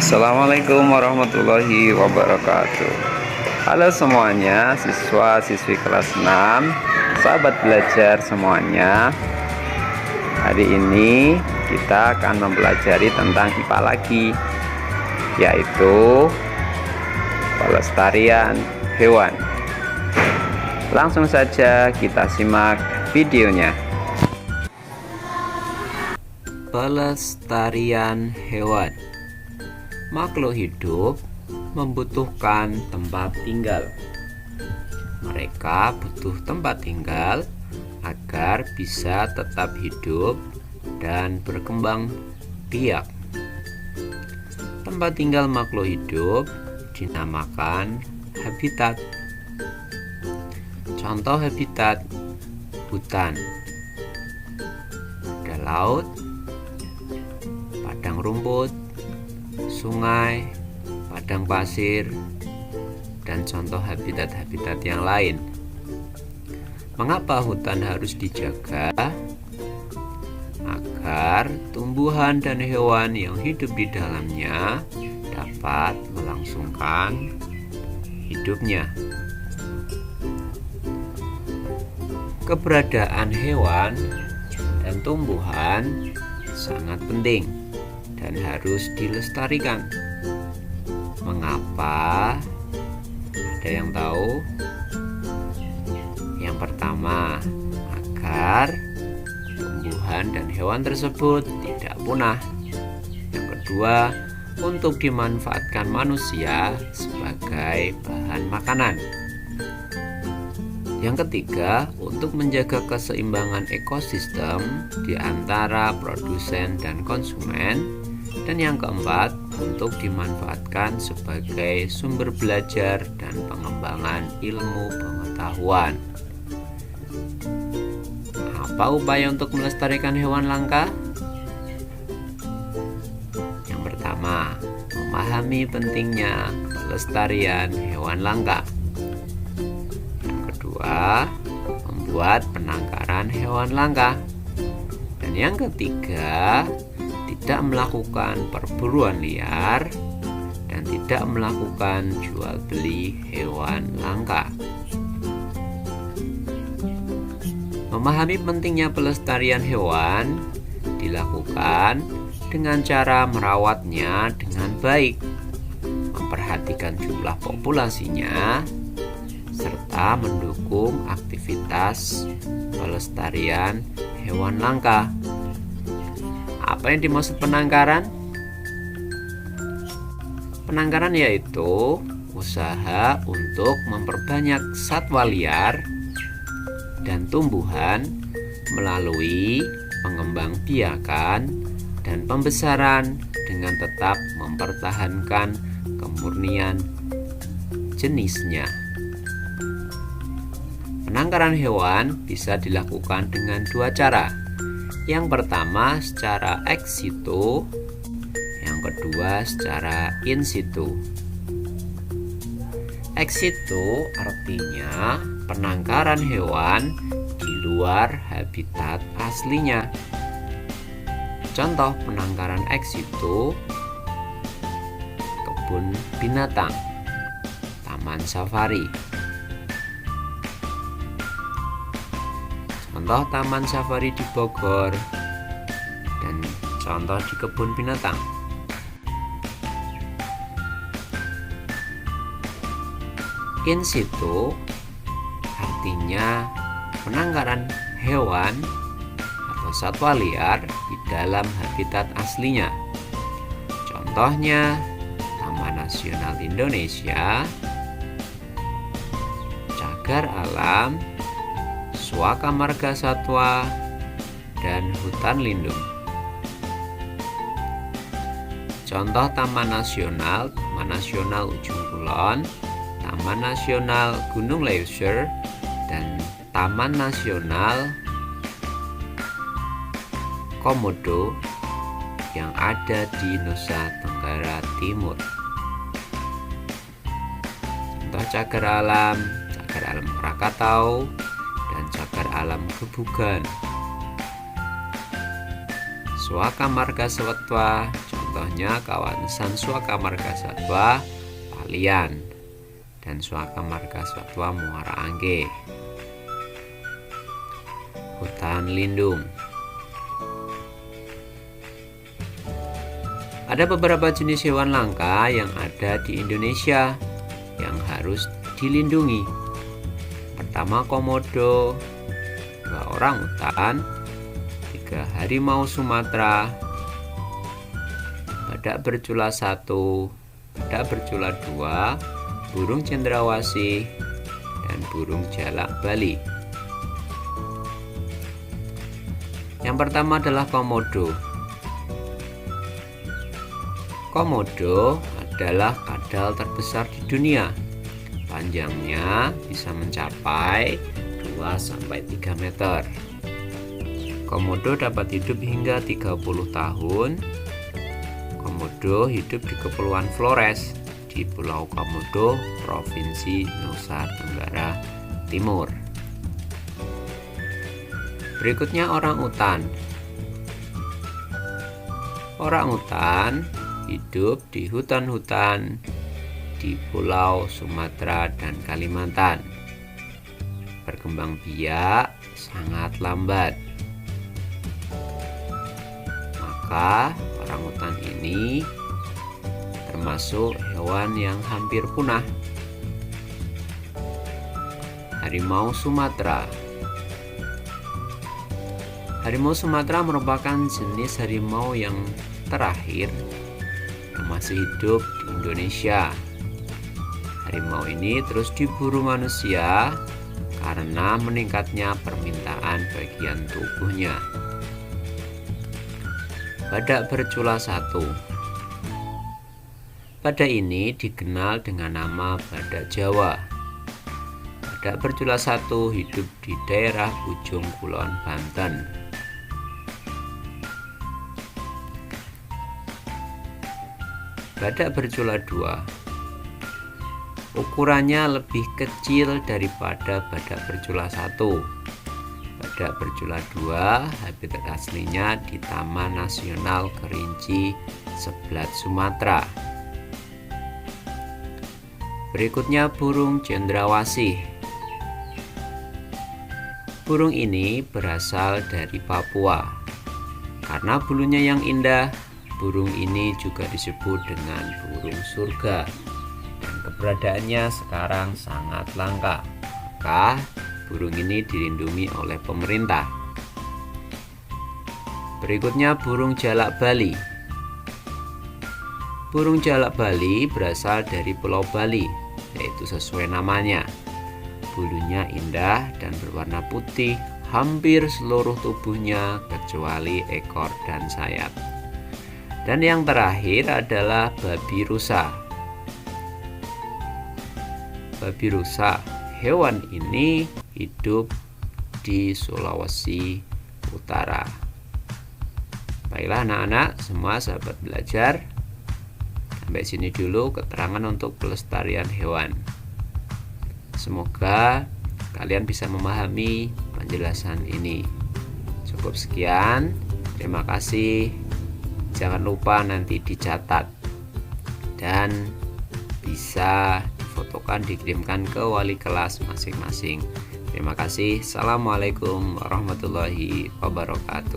Assalamualaikum warahmatullahi wabarakatuh. Halo semuanya, siswa-siswi kelas 6, sahabat belajar semuanya. Hari ini kita akan mempelajari tentang IPA lagi, yaitu pelestarian hewan. Langsung saja kita simak videonya. Pelestarian hewan. Makhluk hidup membutuhkan tempat tinggal. Mereka butuh tempat tinggal agar bisa tetap hidup dan berkembang biak. Tempat tinggal makhluk hidup dinamakan habitat. Contoh habitat: hutan, ada laut, padang rumput, sungai, padang pasir, dan contoh habitat-habitat yang lain. Mengapa hutan harus dijaga? Agar tumbuhan dan hewan yang hidup di dalamnya dapat melangsungkan hidupnya. Keberadaan hewan dan tumbuhan sangat penting dan harus dilestarikan. Mengapa? Ada yang tahu? Yang pertama, agar tumbuhan dan hewan tersebut tidak punah. Yang kedua, untuk dimanfaatkan manusia sebagai bahan makanan. Yang ketiga, untuk menjaga keseimbangan ekosistem di antara produsen dan konsumen. Dan yang keempat, untuk dimanfaatkan sebagai sumber belajar dan pengembangan ilmu pengetahuan. Apa upaya untuk melestarikan hewan langka? Yang pertama, memahami pentingnya pelestarian hewan langka. Yang kedua, membuat penangkaran hewan langka. Dan yang ketiga, tidak melakukan perburuan liar dan tidak melakukan jual beli hewan langka. Memahami pentingnya pelestarian hewan dilakukan dengan cara merawatnya dengan baik, memperhatikan jumlah populasinya, serta mendukung aktivitas pelestarian hewan langka. Apa yang dimaksud penangkaran? Penangkaran yaitu usaha untuk memperbanyak satwa liar dan tumbuhan melalui pengembangbiakan dan pembesaran dengan tetap mempertahankan kemurnian jenisnya. Penangkaran hewan bisa dilakukan dengan dua cara. Yang pertama secara ex situ, yang kedua secara in situ. Ex situ artinya penangkaran hewan di luar habitat aslinya. Contoh penangkaran ex situ: kebun binatang, taman safari. Contoh taman safari di Bogor dan contoh di kebun binatang. In situ artinya penangkaran hewan atau satwa liar di dalam habitat aslinya. Contohnya Taman Nasional Indonesia, Cagar Alam, Suaka Marga Satwa, dan hutan lindung. Contoh Taman Nasional Ujung Kulon, Taman Nasional Gunung Leuser, dan Taman Nasional Komodo yang ada di Nusa Tenggara Timur. Contoh Cagar Alam Krakatau, dan Cagar Alam Gebugan. Suaka Marga Satwa, contoh Contohnya kawasan Suaka Margasatwa Palian dan Suaka Margasatwa Muara Angke. Hutan lindung. Ada beberapa jenis hewan langka yang ada di Indonesia yang harus dilindungi. Pertama komodo, 2 orangutan, 3 harimau Sumatera, badak bercula 1, badak bercula 2, burung cendrawasih, dan burung jalak Bali. Yang pertama adalah komodo. Komodo adalah kadal terbesar di dunia. Panjangnya bisa mencapai 2-3 meter. Komodo dapat hidup hingga 30 tahun. Komodo hidup di Kepulauan Flores di Pulau Komodo, Provinsi Nusa Tenggara Timur. Berikutnya orangutan. Orangutan hidup di hutan-hutan di Pulau Sumatera dan Kalimantan. Berkembang biak sangat lambat. Maka orangutan ini termasuk hewan yang hampir punah. Harimau Sumatera. Harimau Sumatera merupakan jenis harimau yang terakhir yang masih hidup di Indonesia. Harimau ini terus diburu manusia karena meningkatnya permintaan bagian tubuhnya. Badak bercula 1. Badak ini dikenal dengan nama badak Jawa. Badak bercula 1 hidup di daerah ujung kulon Banten. Badak bercula 2. Ukurannya lebih kecil daripada badak bercula 1. Badak bercula 2 habitat aslinya di Taman Nasional Kerinci Seblat, Sumatera. Berikutnya burung cendrawasih. Burung ini berasal dari Papua. Karena bulunya yang indah, burung ini juga disebut dengan burung surga. Dan keberadaannya sekarang sangat langka. Maka burung ini dilindungi oleh pemerintah. Berikutnya burung jalak Bali. Burung jalak Bali berasal dari Pulau Bali, yaitu sesuai namanya. Bulunya indah dan berwarna putih hampir seluruh tubuhnya kecuali ekor dan sayap. Dan yang terakhir adalah babi rusa. Babi rusa, hewan ini hidup di Sulawesi Utara. Baiklah anak-anak, semua sahabat belajar. Sampai sini dulu keterangan untuk pelestarian hewan. Semoga kalian bisa memahami penjelasan ini. Cukup sekian. Terima kasih. Jangan lupa nanti dicatat dan bisa difotokan, dikirimkan ke wali kelas masing-masing. Terima kasih. Assalamualaikum warahmatullahi wabarakatuh.